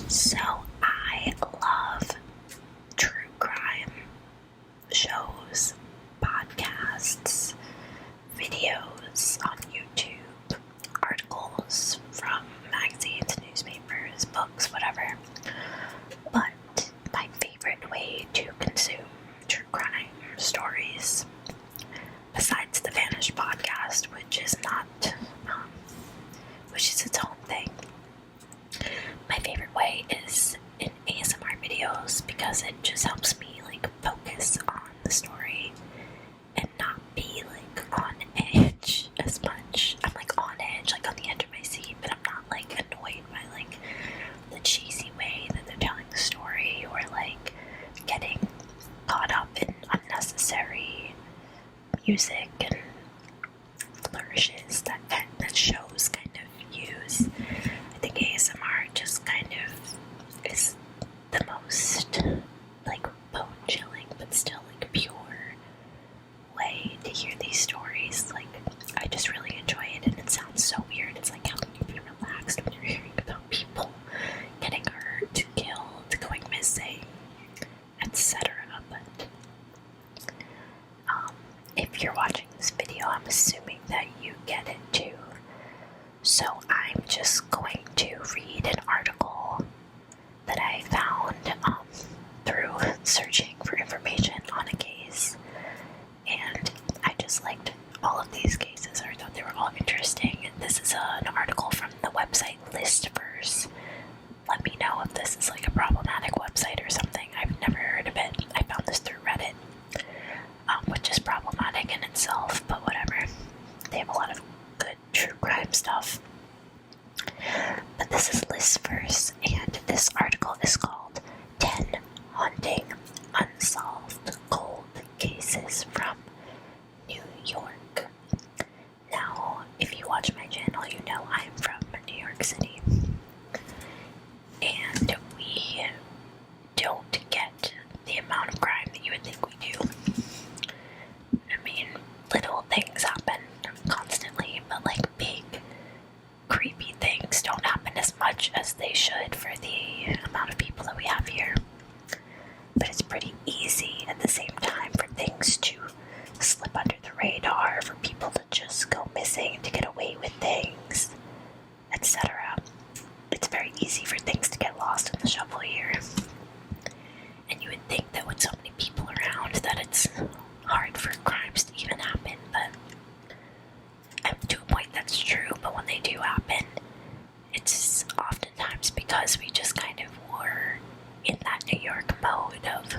So I love true crime shows, podcasts, videos on YouTube, articles from magazines, newspapers, books, whatever. But my favorite way to consume true crime stories, besides the Vanished podcast, which is its own thing, my favorite way is in ASMR videos, because it just helps me focus on the story and not be on edge as much. I'm on edge, on the edge of my seat, but I'm not annoyed by the cheesy way that they're telling the story, or getting caught up in unnecessary music and flourishes that shows kind of use. I think ASMR just kind of is the most bone chilling but still pure way to hear these stories. I just really enjoy it, and it sounds so weird. It's how can you be relaxed when you're hearing about people getting hurt, killed, going missing, etc. But if you're watching this video, I'm assuming that you get it too. So I'm just going to read an article that I found through searching for information on a case, and I just liked all of these cases. I thought they were all interesting. This is an article from the website Listverse. Let me know if this is a problematic website or something. I've never heard of it. I found this through Reddit, which is problematic in itself, but whatever. They have a lot of good true crime stuff. But this is Listverse, and this article is called 10 Haunting Unsolved Cold Cases from New York. Now, if you watch my channel, you know I'm from New York City, and we don't get the amount of crime that you would think we do. I mean, little things happen constantly, but big, creepy things don't happen as much as they should for the amount of people that we have here. But it's pretty easy at the same time for things to slip under the radar, for people to just go missing, to get away with things, etc. It's very easy for things to get lost in the shuffle here. And you would think that with so many people around that it's hard for crimes to even happen, but to a point that's true. But when they do happen, it's oftentimes because we just kind of were in that New York mode of,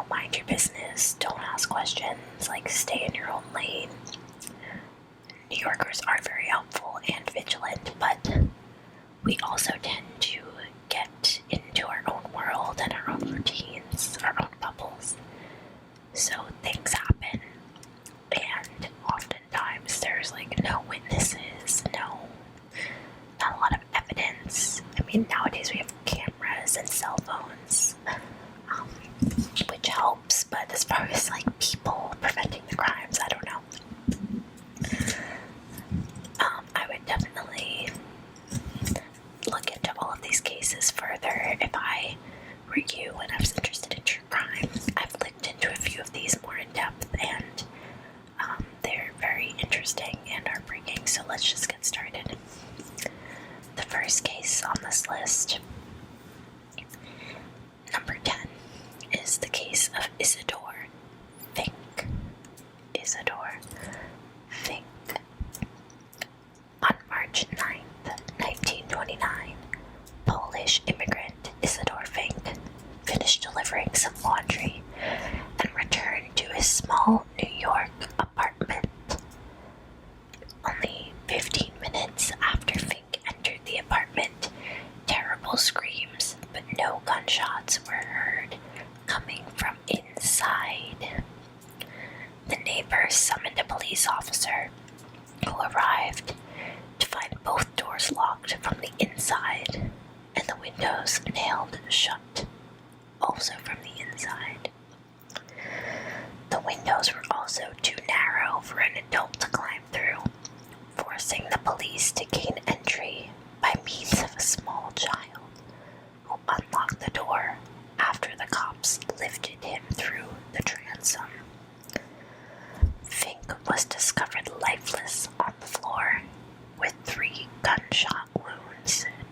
mind your business, don't ask questions, stay in your own lane. New Yorkers are very helpful and vigilant, but we also tend to get into our own world and our own routines, our own bubbles. So things happen, and oftentimes there's no witnesses, not a lot of evidence. I mean, nowadays we have cameras and cell phones, which helps, but as far as people preventing the crimes, I don't know. I would definitely look into all of these cases further if I were you and I was interested in true crime. I've looked into a few of these more in depth, and they're very interesting and heartbreaking, so let's just get started. The first case on this list, number 10, is the case of Isidore Fink. Isidore Fink. On March 9th, 1929, Polish immigrant Isidore Fink finished delivering some laundry and returned to his small New York apartment. Only 15 minutes after Fink entered the apartment, terrible screams but no gunshots were heard coming from inside. The neighbors summoned a police officer, who arrived to find both doors locked from the inside and the windows nailed shut, also from the inside. The windows were also too narrow for an adult to climb through, forcing the police to gain entry by means of a small child.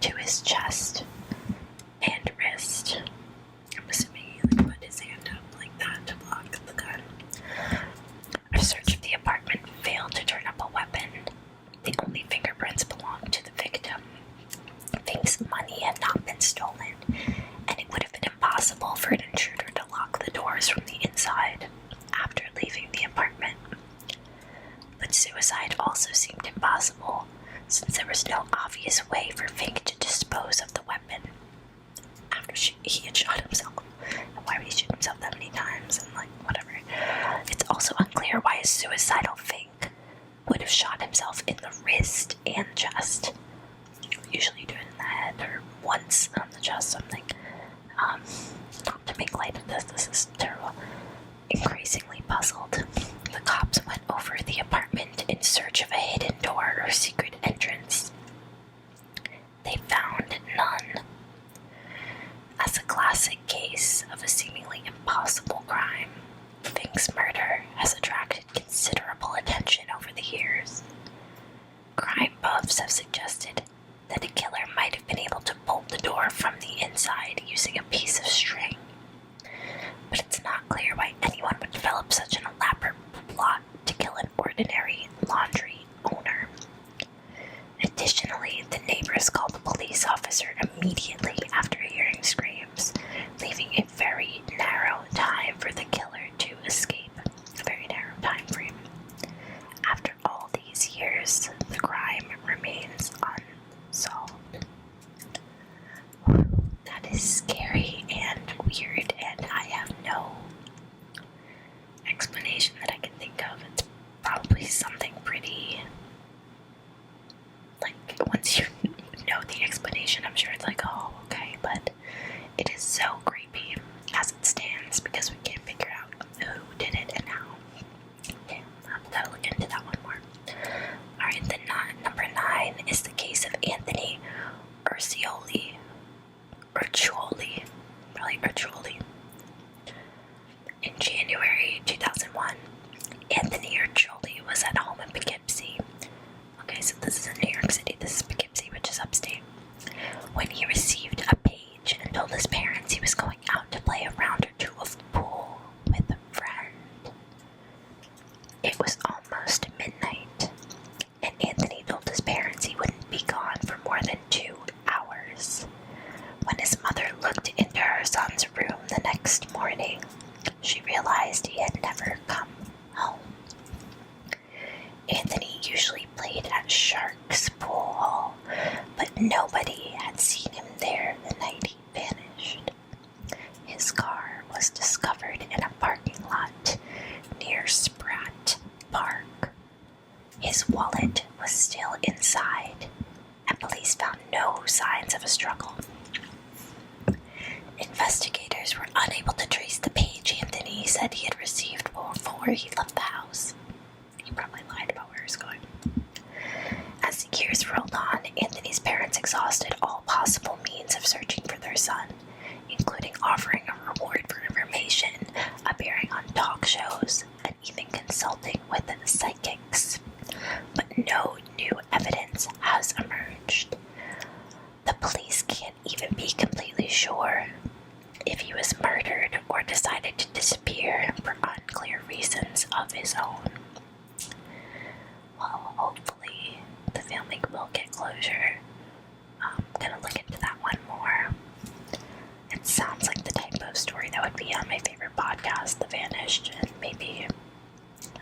to his chest and wrist. I'm assuming he put his hand up like that to block the gun. A search of the apartment failed to turn up a weapon. The only fingerprints belonged to the victim. Fink's money had not been stolen, and it would have been impossible for an intruder to lock the doors from the inside after leaving the apartment. But suicide also seemed impossible, since there was no obvious way for Fink to dispose of the weapon after he had shot himself. And why would he shoot himself that many times? And whatever. It's also unclear why a suicidal Fink would have shot himself in the wrist and chest. Usually do it in the head or once on the chest, something. Not to make light of this is terrible. Increasingly puzzled, the cops went over the apartment in search of a hidden door or secret entrance. They found none. As a classic case of a seemingly impossible crime, Fink's murder has attracted considerable attention over the years. Crime buffs have suggested that a killer might have been able to bolt the door from the inside using a piece of string. But it's not clear why anyone would develop such an elaborate plot to kill an ordinary laundry owner. Additionally, the neighbors called the police officer immediately after hearing screams, leaving a very narrow time for the killer to escape. A very narrow time frame. After all these years, the crime remains unsolved. That is scary and weird, and I have no explanation that I can think of. It's probably something pretty, once you know the explanation, I'm sure it's oh, okay, but it is so creepy as it stands because we can't figure out who did it and how. Okay, I've got to look into that one more. Alright, then number 9 is the case of Anthony Urcioli. In January 2001, Anthony Urcioli was at home in Poughkeepsie. Okay, so this is in New York City. This is Poughkeepsie, which is upstate. When he received a page and told his parents he was going out to play a round or two of pool with a friend. It was almost midnight, and Anthony told his parents he wouldn't be gone for more than 2 hours. When his mother looked into her son's room the next morning, she realized he had never come home. Anthony usually played at Shark's Pool Hall, but nobody had seen him there the night he vanished. His car was discovered in a parking lot near Spratt Park. His wallet was still inside, and police found no signs of a struggle. Investigators were unable to trace the page Anthony said he had received before he left the house. He probably lied about where he was going. As the years rolled on, Anthony's parents exhausted all possible means of searching for their son, including offering a reward for information, appearing on talk shows, and even consulting with psychics. But no new evidence has emerged. The police can't even be completely sure if he was murdered or decided to disappear for unclear reasons of his own. Well, hopefully the family will get closure. I'm gonna look into that one more. It sounds like the type of story that would be on my favorite podcast, The Vanished, and maybe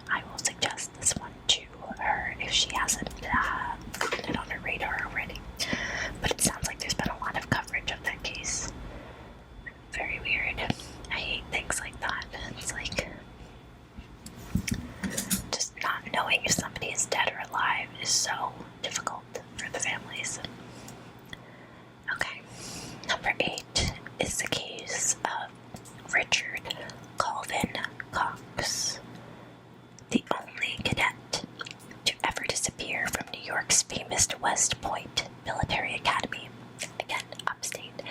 I will suggest this one to her if she hasn't gotten it on her radar already. But it sounds like there's been a lot of coverage of that case. Very weird. I hate things like that. It's just not knowing if somebody is dead or alive is so difficult for the families. Okay, number 8 is the case of Richard Colvin Cox, the only cadet to ever disappear from New York's famous West Point Military Academy, again upstate,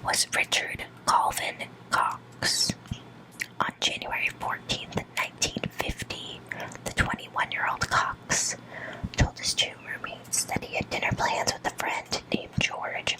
was Richard Colvin Cox. On January 14th, 1950, the 21-year-old Cox told his 2 roommates that he had dinner plans with a friend named George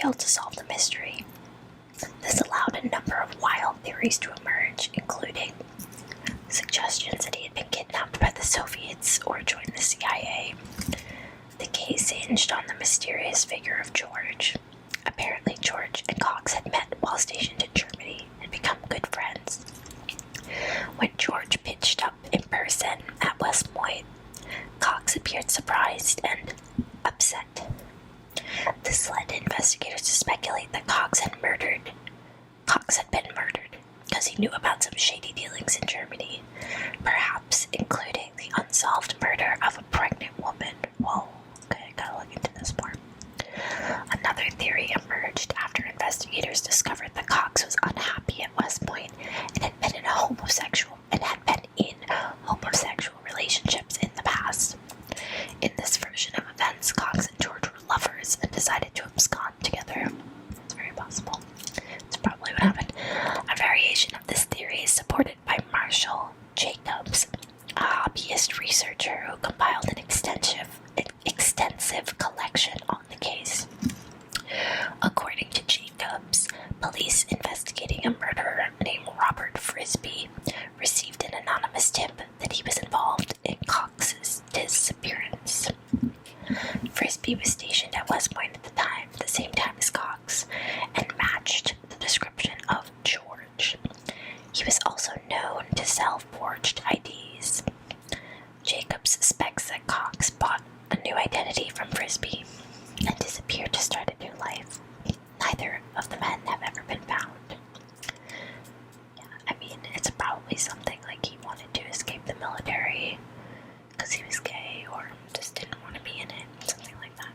failed to solve the mystery. This allowed a number of wild theories to emerge, including suggestions that he had been kidnapped by the Soviets or joined the CIA. The case hinged on the mysterious figure of George. Apparently, George and Cox had met while stationed in Germany and become good friends. When George pitched up in person at West Point, Cox appeared surprised and upset. This led investigators to speculate that Cox had been murdered because he knew about some shady dealings in Germany, perhaps including the unsolved murder of a pregnant woman. Whoa, okay, I gotta look into this more. Another theory emerged after investigators discovered that Cox was unhappy at West Point and had been in homosexual relationships in the past. In this version of events, Cox and George were lovers and decided to abscond together. It's very possible. It's probably what happened. A variation of this theory is supported by Marshall Jacobs, a hobbyist researcher who compiled an extensive collection on the case. According to Jacobs, police investigating a murderer named Robert Frisbee received an anonymous tip that he was involved in Cox's disappearance. Frisbee was stationed at West Point at the same time as Cox, and matched the description of George. He was also known to sell forged IDs. Jacobs suspects that Cox bought a new identity from Frisbee and disappeared to start a new life. Neither of the men have ever been found. Yeah, I mean, it's probably something like he wanted to escape the military because he was gay or just didn't want to be in it, something like that.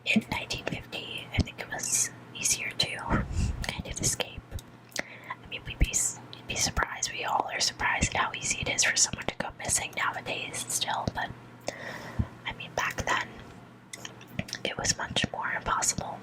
In 1950, I think it was easier to kind of escape. I mean, you'd be surprised. We all are surprised at how easy it is for someone to go missing nowadays still, but I mean, back then, it was much more impossible.